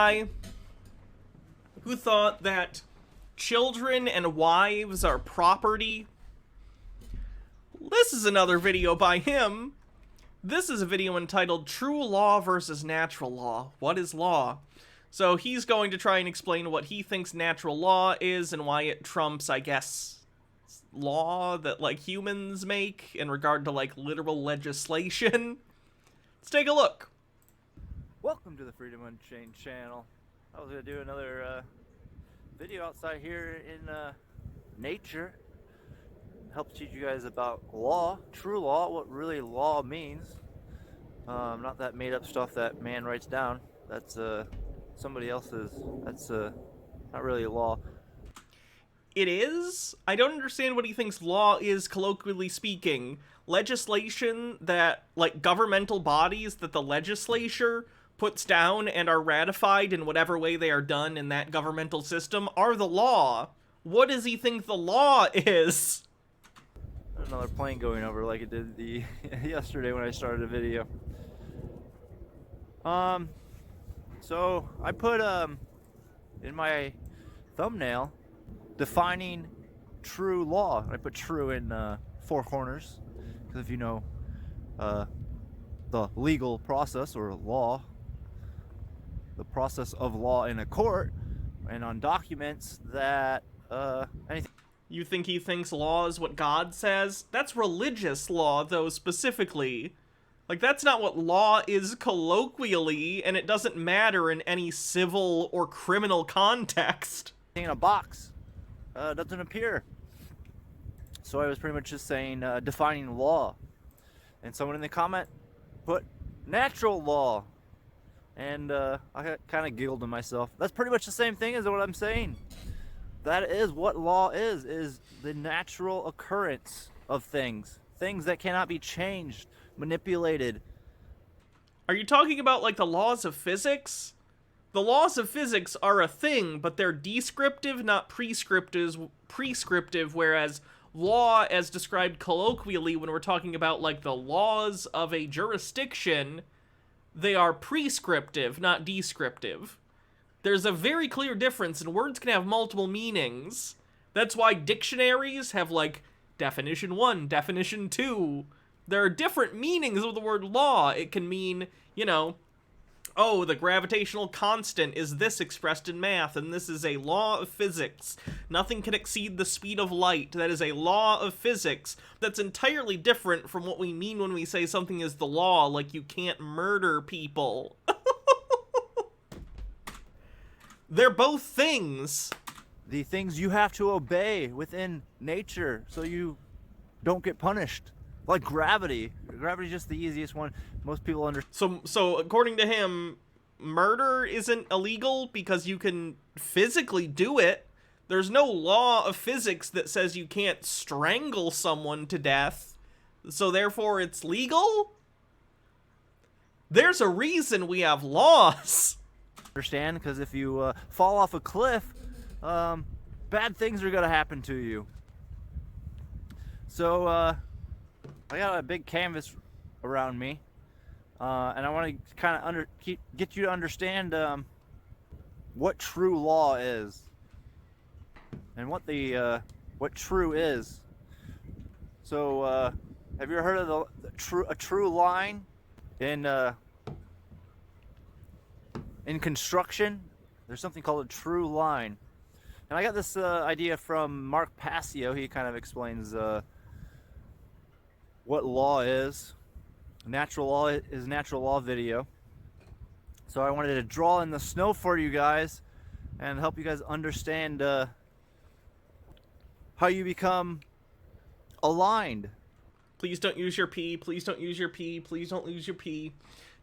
guy who thought that children and wives are property. This is another video by him. This is a video entitled True Law versus Natural Law. What is law? So he's going to try and explain what he thinks natural law is and why it trumps, I guess, law that, like, humans make in regard to, like, literal legislation. Let's take a look. Welcome to the Freedom Unchained channel. I was going to do another video outside here in nature. Help teach you guys about law, true law, what really law means. Not that made up stuff that man writes down. That's somebody else's. That's not really law. It is? I don't understand what he thinks law is, colloquially speaking. Legislation that, like, governmental bodies that the legislature puts down and are ratified in whatever way they are done in that governmental system are the law. What does he think the law is? Another plane going over like it did the yesterday when I started a video. So I put in my thumbnail defining true law. I put true in four corners because if you know the legal process or law, the process of law in a court and on documents that anything. You think he thinks law is what God says? That's religious law, though, specifically. Like, that's not what law is colloquially, and it doesn't matter in any civil or criminal context. In a box doesn't appear. So I was pretty much just saying defining law. And someone in the comment put natural law. And I kind of giggled to myself. That's pretty much the same thing as what I'm saying. That is what law is the natural occurrence of things. Things that cannot be changed, manipulated. Are you talking about, like, the laws of physics? The laws of physics are a thing, but they're descriptive, not prescriptive, whereas law, as described colloquially when we're talking about, like, the laws of a jurisdiction, they are prescriptive, not descriptive. There's a very clear difference, and words can have multiple meanings. That's why dictionaries have, like, definition 1, definition 2. There are different meanings of the word law. It can mean, you know, oh, the gravitational constant is this expressed in math, and this is a law of physics. Nothing can exceed the speed of light. That is a law of physics. That's entirely different from what we mean when we say something is the law, like you can't murder people. They're both things. The things you have to obey within nature so you don't get punished. Like gravity. Gravity's just the easiest one. Most people understand. So according to him, murder isn't illegal because you can physically do it. There's no law of physics that says you can't strangle someone to death. So therefore it's legal? There's a reason we have laws. Understand, because if you fall off a cliff, bad things are gonna happen to you. So I got a big canvas around me, and I want to kind of get you to understand what true law is and what true is. So have you ever heard of a true line in construction? There's something called a true line. And I got this idea from Mark Passio. He kind of explains what law is. Natural law is natural law video. So I wanted to draw in the snow for you guys and help you guys understand how you become aligned. Please don't use your pee. Please don't use your pee. Please don't use your pee.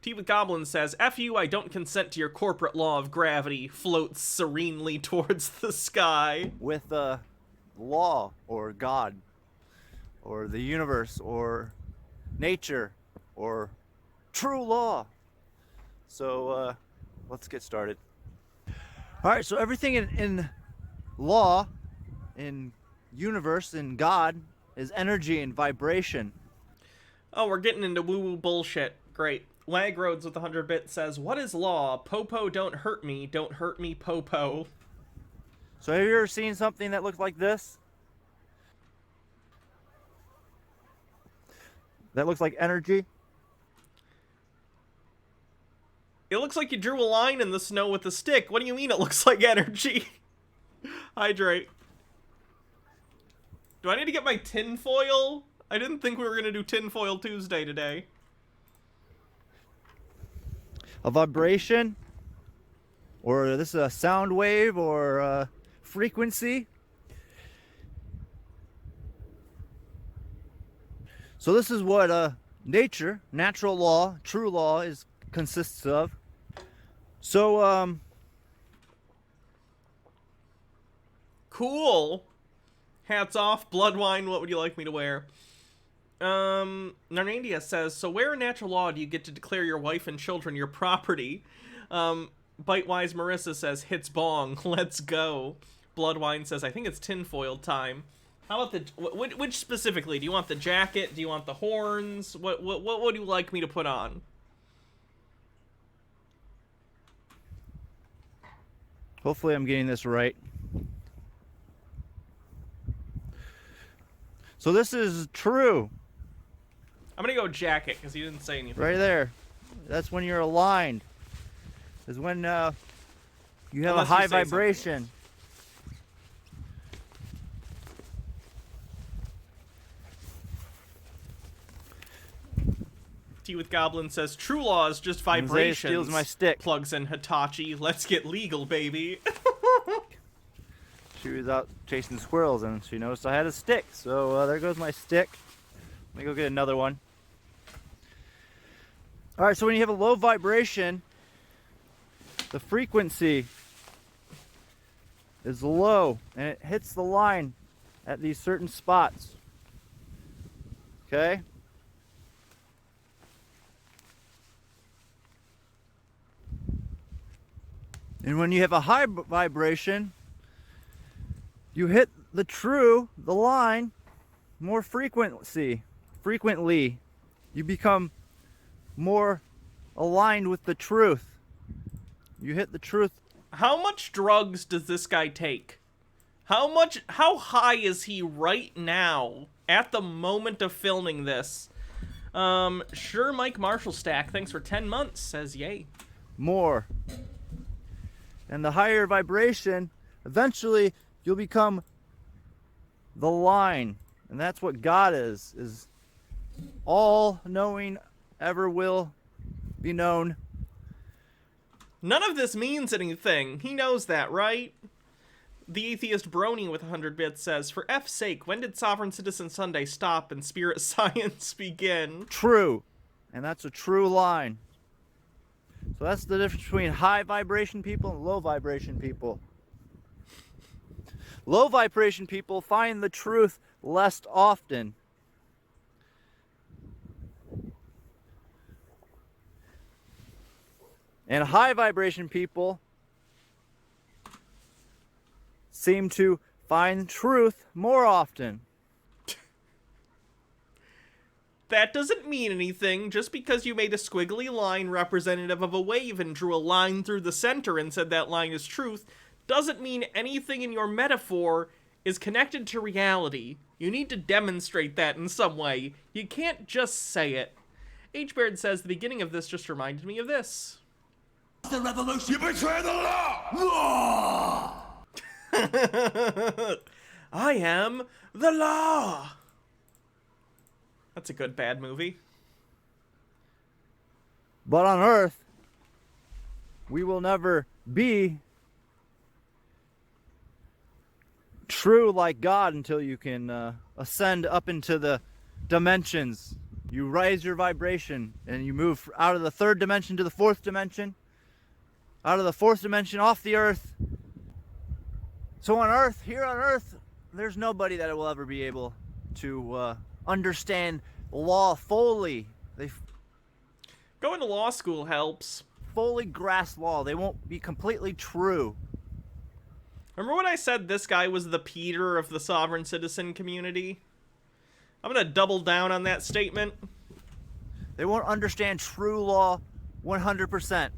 Tea with Goblin says, F you, I don't consent to your corporate law of gravity, floats serenely towards the sky. With law, or God, or the universe, or nature, or true law. So let's get started. Alright, so everything in law, in universe, in God, is energy and vibration. Oh, we're getting into woo-woo bullshit. Great. Wagroads with 100 bits says, "What is law? Popo don't hurt me Popo." So have you ever seen something that looks like this? That looks like energy? It looks like you drew a line in the snow with a stick. What do you mean it looks like energy? Hydrate. Do I need to get my tinfoil? I didn't think we were going to do Tinfoil Tuesday today. A vibration? Or this is a sound wave or a frequency? So this is what nature, natural law, true law consists of. So Cool. Hats off. Blood wine, what would you like me to wear? Narnandia says, "So where in natural law do you get to declare your wife and children your property?" Bitewise Marissa says, "Hits bong. Let's go." Bloodwine says, "I think it's tinfoil time." How about the... Which specifically? Do you want the jacket? Do you want the horns? What would you like me to put on? hopefully I'm getting this right. So this is true. I'm gonna go jacket, because he didn't say anything. Right there. That's when you're aligned. Is when you have Unless a high you say vibration. Tea with Goblin says, "True law is just Isaiah vibrations." steals my stick. Plugs in Hitachi. Let's get legal, baby. She was out chasing squirrels and she noticed I had a stick. So there goes my stick. Let me go get another one. All right, so when you have a low vibration, the frequency is low and it hits the line at these certain spots. Okay? And when you have a high vibration, you hit the line more frequently. You become more aligned with the truth. You hit the truth. How much drugs does this guy take? How high is he right now at the moment of filming this? Sure, Mike Marshall Stack, thanks for 10 months, says yay. More. And the higher vibration, eventually you'll become the line. And that's what God is all knowing, ever will be known. None of this means anything. He knows that, right? The Atheist Brony with 100 bits says, "For F's sake, when did Sovereign Citizen Sunday stop and Spirit Science begin?" True. And that's a true line. So that's the difference between high vibration people and low vibration people. Low vibration people find the truth less often. And high vibration people seem to find truth more often. That doesn't mean anything. Just because you made a squiggly line representative of a wave and drew a line through the center and said that line is truth, doesn't mean anything in your metaphor is connected to reality. You need to demonstrate that in some way. You can't just say it. H-Baird says, "The beginning of this just reminded me of this." The revolution. You betray the law! Law! I am the law. That's a good bad movie. But on earth, we will never be true like God until you can ascend up into the dimensions. You raise your vibration and you move out of the third dimension to the fourth dimension, out of the fourth dimension off the earth. So on earth, here on earth, there's nobody that will ever be able to understand law fully. They Going to law school helps. fully grasp law. They won't be completely true. Remember when I said this guy was the Peter of the sovereign citizen community? I'm gonna double down on that statement. They won't understand true law 100%.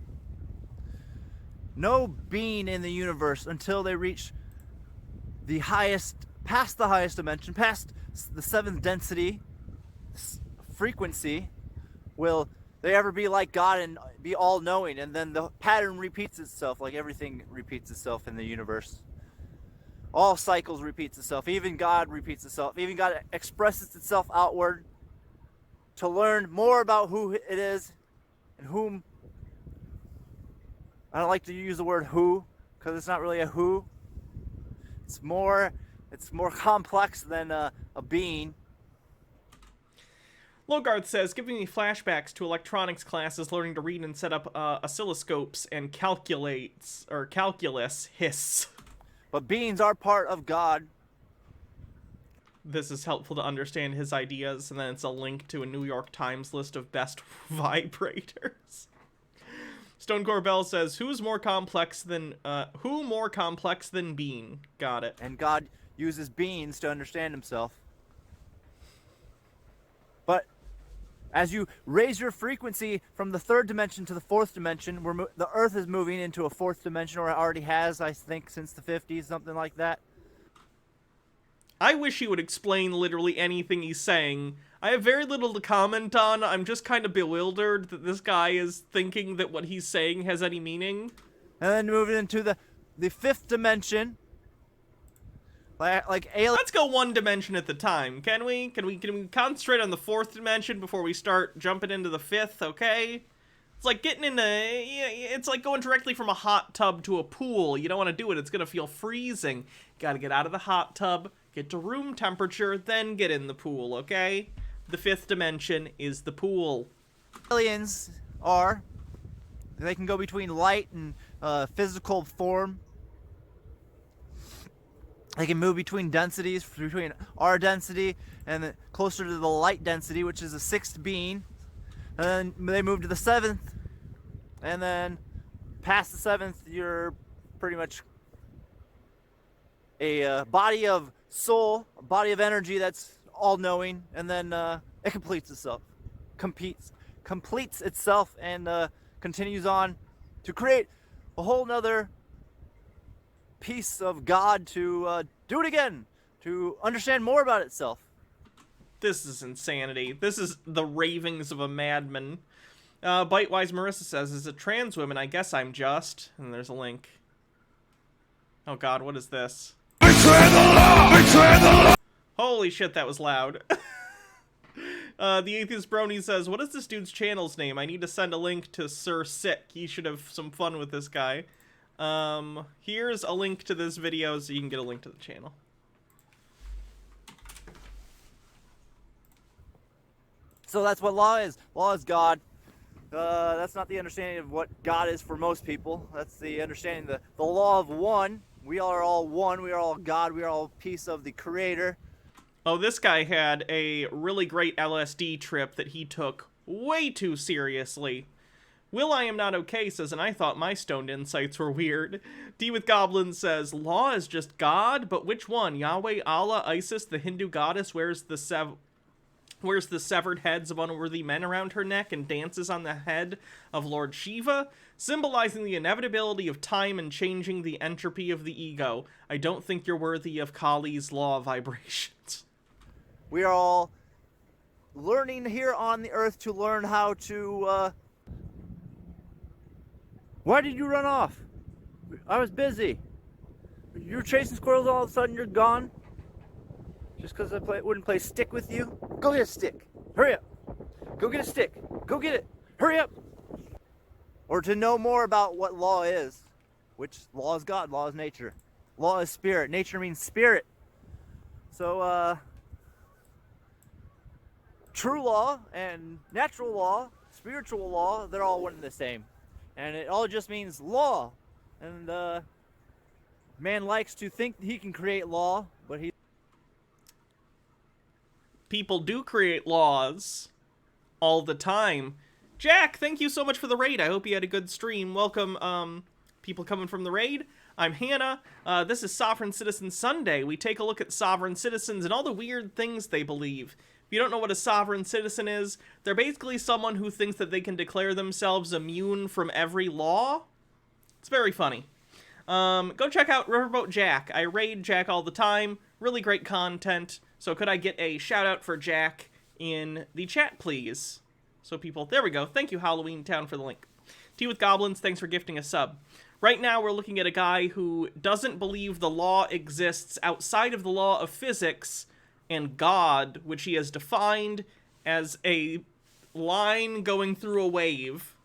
No being in the universe until they reach the highest, past the highest dimension, past the 7th density frequency, will they ever be like God and be all-knowing, and then the pattern repeats itself like everything repeats itself in the universe. All cycles repeats itself. Even God repeats itself. Even God expresses itself outward to learn more about who it is and whom. I don't like to use the word who because it's not really a who. It's more complex than a being. Logarth says, giving me flashbacks to electronics classes, learning to read and set up oscilloscopes and calculus hiss. But beings are part of God. This is helpful to understand his ideas, and then it's a link to a New York Times list of best vibrators. Stone Corbell says, who more complex than being? Got it. And God uses beings to understand himself. But as you raise your frequency from the 3rd dimension to the 4th dimension, the Earth is moving into a 4th dimension, or it already has, I think, since the 50s, something like that. I wish he would explain literally anything he's saying. I have very little to comment on. I'm just kind of bewildered that this guy is thinking that what he's saying has any meaning. And then moving into the 5th dimension. Like alien. Let's go one dimension at the time, can we? Can we concentrate on the 4th dimension before we start jumping into the 5th, okay? It's like getting in it's like going directly from a hot tub to a pool. You don't want to do it. It's going to feel freezing. Got to get out of the hot tub, get to room temperature, then get in the pool, okay? The 5th dimension is the pool. Aliens they can go between light and physical form. They can move between densities, between our density and closer to the light density, which is the 6th being. And then they move to the 7th. And then past the 7th, you're pretty much a body of soul, a body of energy that's all-knowing. And then it completes itself. Completes itself and continues on to create a whole nother piece of God to do it again, to understand more about itself. This is insanity. This is the ravings of a madman. Bitewise Marissa says, as a trans woman, I guess I'm just... And there's a link. Oh god, what is this? Betray the law! Betray the law! Holy shit, that was loud. The Atheist Brony says, what is this dude's channel's name? I need to send a link to Sir Sick. He should have some fun with this guy. Here's a link to this video so you can get a link to the channel. So that's what law is. Law is God. That's not the understanding of what God is for most people. That's the understanding, the law of one. We are all one. We are all God. We are all a piece of the Creator. Oh, this guy had a really great LSD trip that he took way too seriously. Will I Am Not Okay says, and I thought my stoned insights were weird. D with Goblin says, law is just God, but which one? Yahweh, Allah, Isis, the Hindu goddess, wears the severed heads of unworthy men around her neck and dances on the head of Lord Shiva, symbolizing the inevitability of time and changing the entropy of the ego. I don't think you're worthy of Kali's law vibrations. We are all learning here on the earth to learn how to, Why did you run off? I was busy. You were chasing squirrels, all of a sudden you're gone? Just because I wouldn't play stick with you? Go get a stick. Hurry up. Go get a stick. Go get it. Hurry up. Or to know more about what law is, which law is God, law is nature. Law is spirit. Nature means spirit. So, true law and natural law, spiritual law, they're all one and the same. And it all just means law. And man likes to think he can create law, but people do create laws all the time. Jack, thank you so much for the raid. I hope you had a good stream. Welcome, people coming from the raid. I'm Hannah. This is Sovereign Citizen Sunday. We take a look at sovereign citizens and all the weird things they believe. If you don't know what a sovereign citizen is, they're basically someone who thinks that they can declare themselves immune from every law. It's very funny. Go check out Riverboat Jack. I raid Jack all the time. Really great content. So could I get a shout out for Jack in the chat, please? So people, there we go. Thank you, Halloween Town, for the link. Tea with Goblins, thanks for gifting a sub. Right now, we're looking at a guy who doesn't believe the law exists outside of the law of physics and God, which he has defined as a line going through a wave.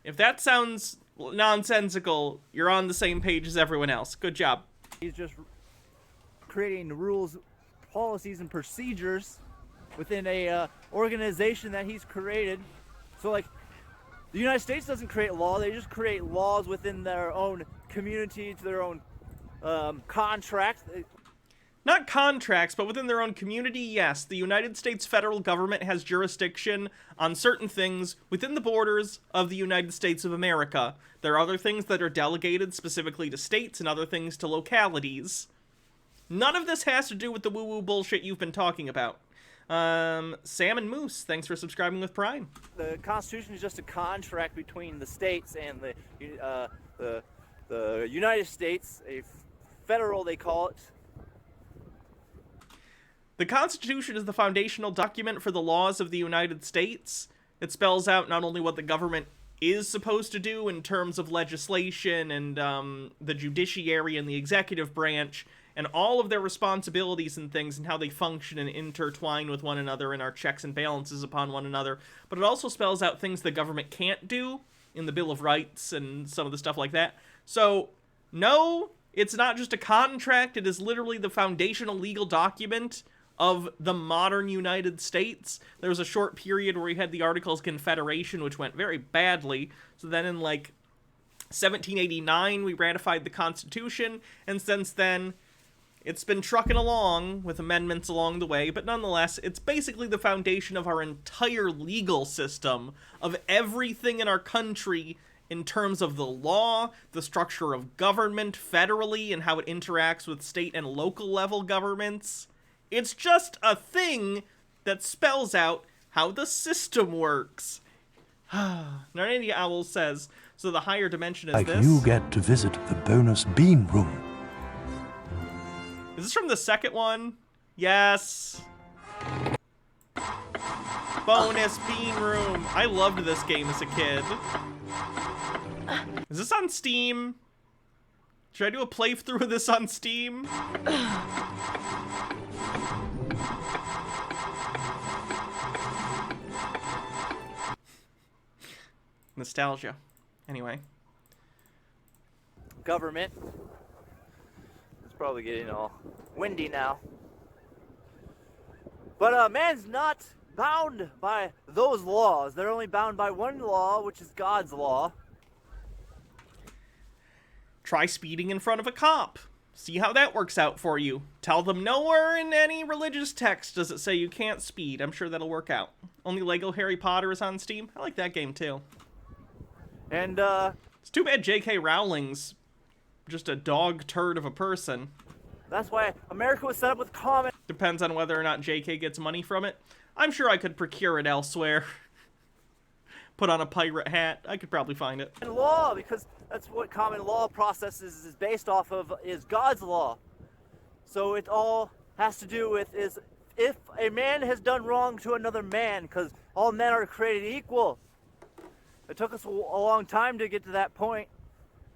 If that sounds nonsensical, you're on the same page as everyone else. Good job. He's just creating rules, policies, and procedures within a organization that he's created. So, like, the United States doesn't create law; they just create laws within their own community, to their own contracts. Not contracts, but within their own community, yes. The United States federal government has jurisdiction on certain things within the borders of the United States of America. There are other things that are delegated specifically to states and other things to localities. None of this has to do with the woo-woo bullshit you've been talking about. Sam and Moose, thanks for subscribing with Prime. The Constitution is just a contract between the states and the United States, a federal, they call it. The Constitution is the foundational document for the laws of the United States. It spells out not only what the government is supposed to do in terms of legislation and the judiciary and the executive branch, and all of their responsibilities and things and how they function and intertwine with one another and our checks and balances upon one another. But it also spells out things the government can't do in the Bill of Rights and some of the stuff like that. So, no, it's not just a contract. It is literally the foundational legal document of the modern United States. There was a short period where we had the Articles of Confederation, which went very badly. So then in, 1789, we ratified the Constitution, and since then, it's been trucking along with amendments along the way, but nonetheless, it's basically the foundation of our entire legal system, of everything in our country in terms of the law, the structure of government federally, and how it interacts with state and local level governments. It's just a thing that spells out how the system works. Narnia Owl says, so the higher dimension is this. You get to visit the bonus bean room. Is this from the second one? Yes. Bonus bean room. I loved this game as a kid. Is this on Steam? Should I do a playthrough of this on Steam? Nostalgia. Anyway. Government. It's probably getting all windy now. But man's not bound by those laws. They're only bound by one law, which is God's law. Try speeding in front of a cop. See how that works out for you. Tell them nowhere in any religious text does it say you can't speed. I'm sure that'll work out. Only Lego Harry Potter is on Steam. I like that game too. And it's too bad J.K. Rowling's just a dog turd of a person. that's why America was set up with common Depends on whether or not J.K. gets money from it. I'm sure I could procure it elsewhere. Put on a pirate hat. I could probably find it. law, because that's what common law processes is based off of, is God's law. So it all has to do with is if a man has done wrong to another man, because all men are created equal. It took us a long time to get to that point,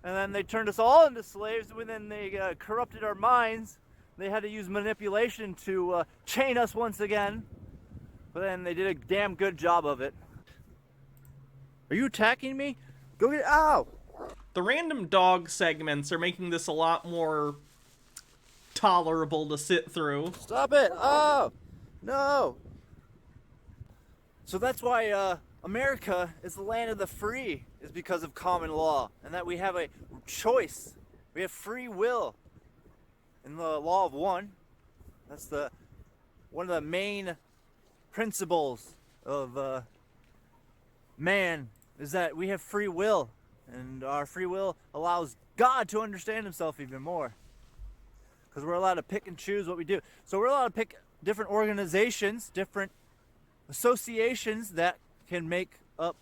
and then they turned us all into slaves, and then they corrupted our minds. They had to use manipulation to chain us once again, but then they did a damn good job of it. Are you attacking me? Go get ow! The random dog segments are making this a lot more tolerable to sit through. Stop it! Oh! No! So that's why America is the land of the free, is because of common law, and that we have a choice. We have free will. In the law of one, that's one of the main principles of man, is that we have free will, and our free will allows God to understand himself even more, because we're allowed to pick and choose what we do. So we're allowed to pick different organizations, different associations that can make up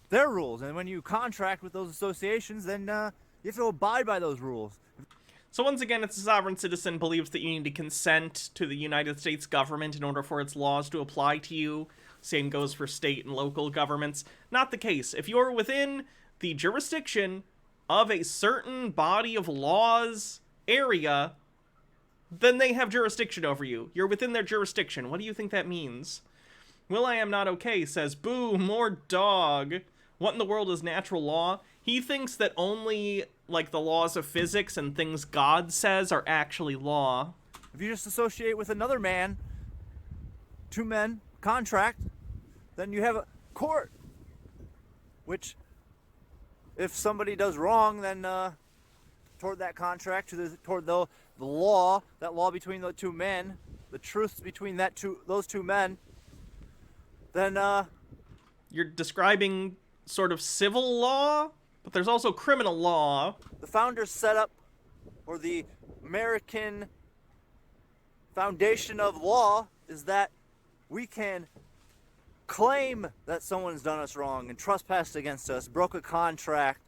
their rules. And when you contract with those associations, then you have to abide by those rules. So once again, it's a sovereign citizen believes that you need to consent to the United States government in order for its laws to apply to you. Same goes for state and local governments. Not the case. If you're within the jurisdiction of a certain body of laws area, then they have jurisdiction over you. You're within their jurisdiction. What do you think that means? Will.i.am Am Not Okay says, boo, more dog. What in the world is natural law? He thinks that only, like, the laws of physics and things God says are actually law. If you just associate with another man, two men, contract, then you have a court. Which, if somebody does wrong, then toward that contract, toward the law, that law between the two men, the truths between those two men, then You're describing sort of civil law, but there's also criminal law. the founders set up, or the American foundation of law is that we can claim that someone's done us wrong and trespassed against us, broke a contract.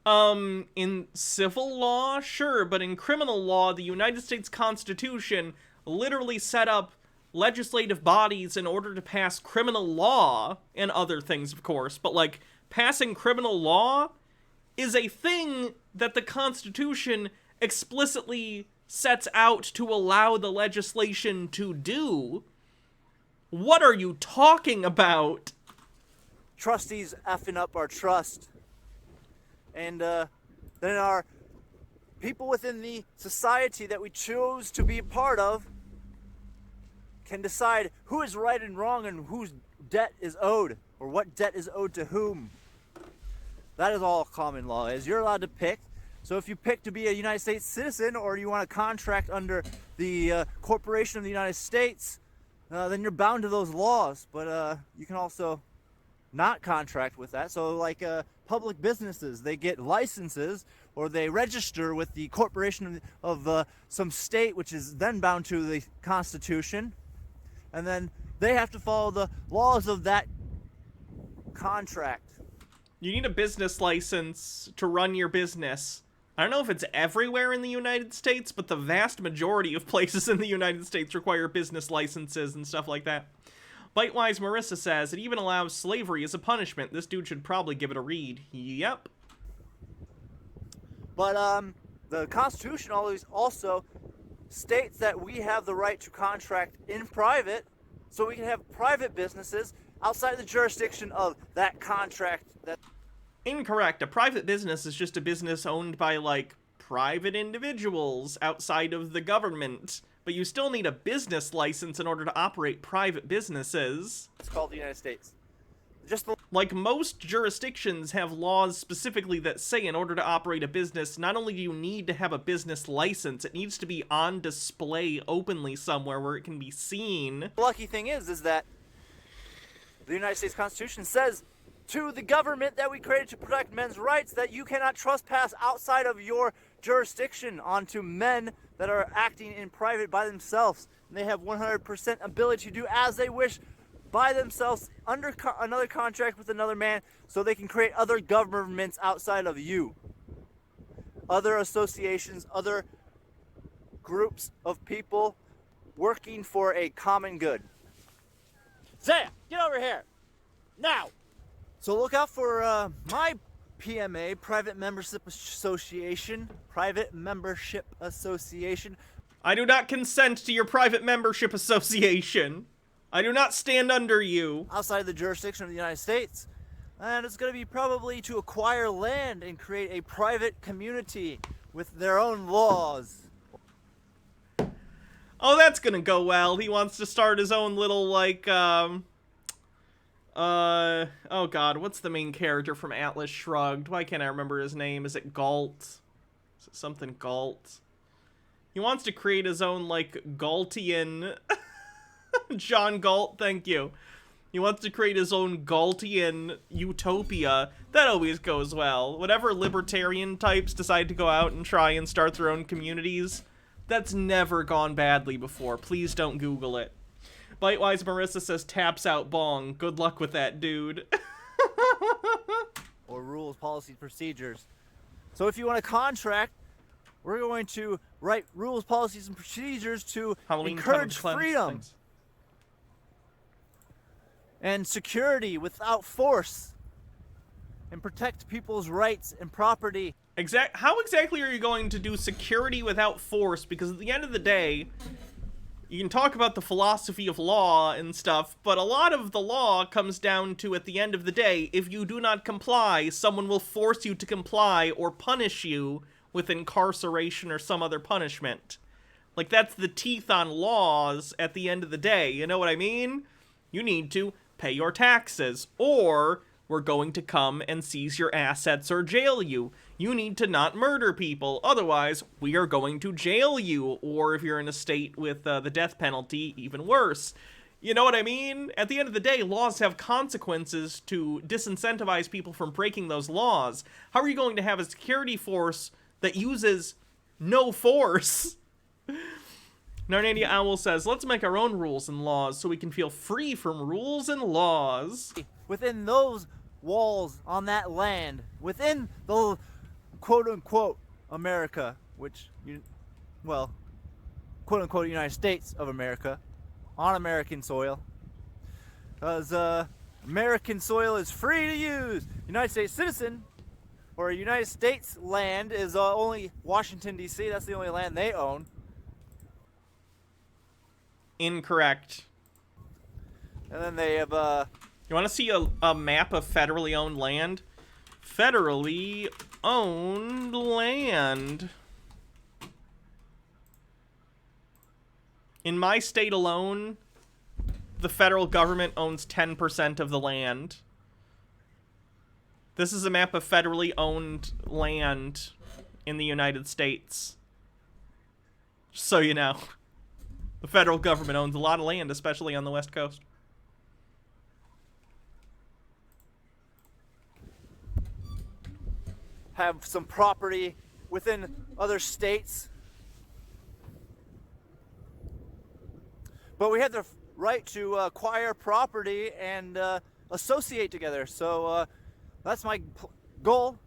In civil law, sure, but in criminal law, the United States Constitution literally set up legislative bodies in order to pass criminal law and other things, of course, but, like, passing criminal law is a thing that the Constitution explicitly sets out to allow the legislation to do. What are you talking about? Trustees effing up our trust. And then our people within the society that we choose to be a part of can decide who is right and wrong and whose debt is owed, or what debt is owed to whom. That is all common law is. You're allowed to pick. So if you pick to be a United States citizen, or you want to contract under the corporation of the United States, then you're bound to those laws. But you can also not contract with that. So like public businesses, they get licenses, or they register with the corporation of some state, which is then bound to the Constitution, and then they have to follow the laws of that contract. You need a business license to run your business. I don't know if it's everywhere in the United States, but the vast majority of places in the United States require business licenses and stuff like that. Bitewise Marissa says, it even allows slavery as a punishment. This dude should probably give it a read. Yep. But the Constitution always also states that we have the right to contract in private, so we can have private businesses outside the jurisdiction of that contract. Incorrect. A private business is just a business owned by, like, private individuals outside of the government. But you still need a business license in order to operate private businesses. It's called the United States. Like, most jurisdictions have laws specifically that say in order to operate a business, not only do you need to have a business license, it needs to be on display openly somewhere where it can be seen. The lucky thing is that the United States Constitution says to the government that we created to protect men's rights that you cannot trespass outside of your jurisdiction onto men that are acting in private by themselves. And they have 100% ability to do as they wish by themselves under another contract with another man, so they can create other governments outside of you. Other associations, other groups of people working for a common good. Zaya, get over here. Now! So look out for my PMA, Private Membership Association. Private Membership Association. I do not consent to your private membership association. I do not stand under you. Outside the jurisdiction of the United States. And it's going to be probably to acquire land and create a private community with their own laws. Oh, that's gonna go well. He wants to start his own little, like, oh god, what's the main character from Atlas Shrugged? Why can't I remember his name? Is it Galt? Is it something Galt? He wants to create his own, like, Galtian... John Galt, thank you. He wants to create his own Galtian utopia. That always goes well. Whatever libertarian types decide to go out and try and start their own communities, That's never gone badly before. Please don't Google it. Bitewise Marissa says taps out bong. Good luck with that, dude. Or rules, policies, procedures. So if you want a contract, we're going to write rules, policies, and procedures to Halloween encourage Cleanse freedom things. and security without force and protect people's rights and property. How exactly are you going to do security without force? Because at the end of the day, you can talk about the philosophy of law and stuff, but a lot of the law comes down to, at the end of the day, if you do not comply, someone will force you to comply or punish you with incarceration or some other punishment. Like, that's the teeth on laws at the end of the day, you know what I mean? You need to pay your taxes, or we're going to come and seize your assets or jail you. You need to not murder people, otherwise we are going to jail you, or if you're in a state with the death penalty, even worse. You know what I mean? At the end of the day, laws have consequences to disincentivize people from breaking those laws. How are you going to have a security force that uses no force? Narnania Owl says, let's make our own rules and laws so we can feel free from rules and laws. Within those walls on that land, within the quote-unquote America, which, quote-unquote United States of America, on American soil. Because American soil is free to use. United States citizen, or United States land, is only Washington, D.C. That's the only land they own. Incorrect. And then they have, You want to see a map of federally owned land? Federally owned land. In my state alone, the federal government owns 10% of the land. This is a map of federally owned land in the United States. Just so you know. The federal government owns a lot of land, especially on the West Coast. have some property within other states. But we have the right to acquire property and associate together. So that's my goal.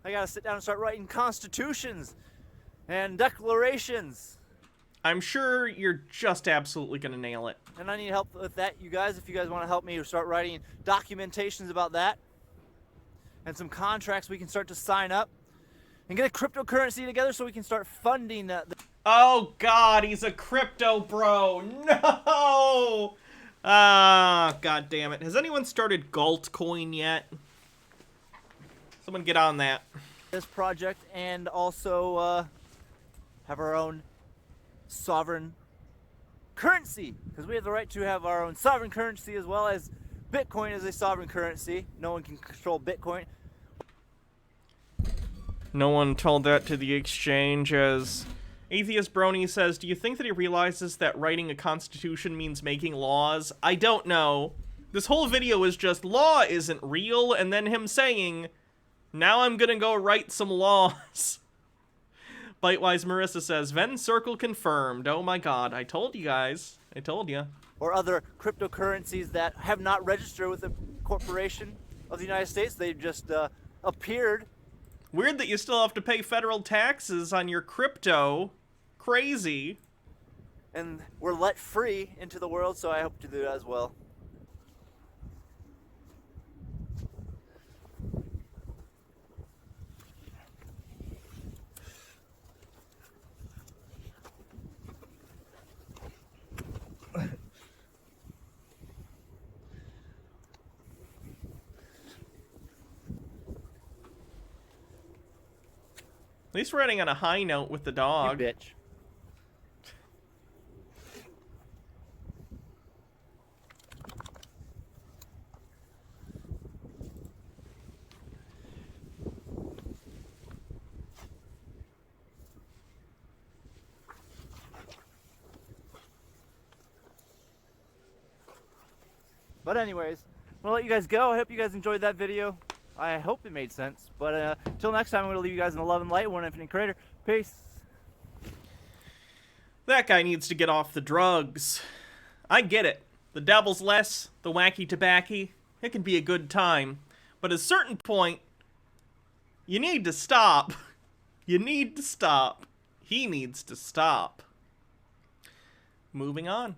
I gotta sit down and start writing constitutions and declarations. I'm sure you're just absolutely gonna nail it. And I need help with that, you guys. If you guys want to help me start writing documentations about that and some contracts we can start to sign up and get a cryptocurrency together so we can start funding Oh god, he's a crypto bro. No! Ah, god damn it. Has anyone started Galtcoin yet? Someone get on that. this project, and also have our own sovereign currency, because we have the right to have our own sovereign currency as well as Bitcoin is a sovereign currency. No one can control Bitcoin. No one told that to the exchange. As Atheist Brony says, do you think that he realizes that writing a constitution means making laws? I don't know. This whole video is just law isn't real, and then him saying, now I'm gonna go write some laws. Bitewise Marissa says, Venn circle confirmed. Oh my god, I told you guys. I told you. Or other cryptocurrencies that have not registered with the corporation of the United States. They've just appeared. Weird that you still have to pay federal taxes on your crypto. Crazy. And were let free into the world, so I hope to do that as well. At least we're ending on a high note with the dog. You bitch. But anyways, I'm gonna let you guys go. I hope you guys enjoyed that video. I hope it made sense. But until next time, I'm going to leave you guys in the love and light. One infinite creator. Peace. That guy needs to get off the drugs. I get it. The devil's less, the wacky tobacco, it can be a good time. But at a certain point, you need to stop. You need to stop. He needs to stop. Moving on.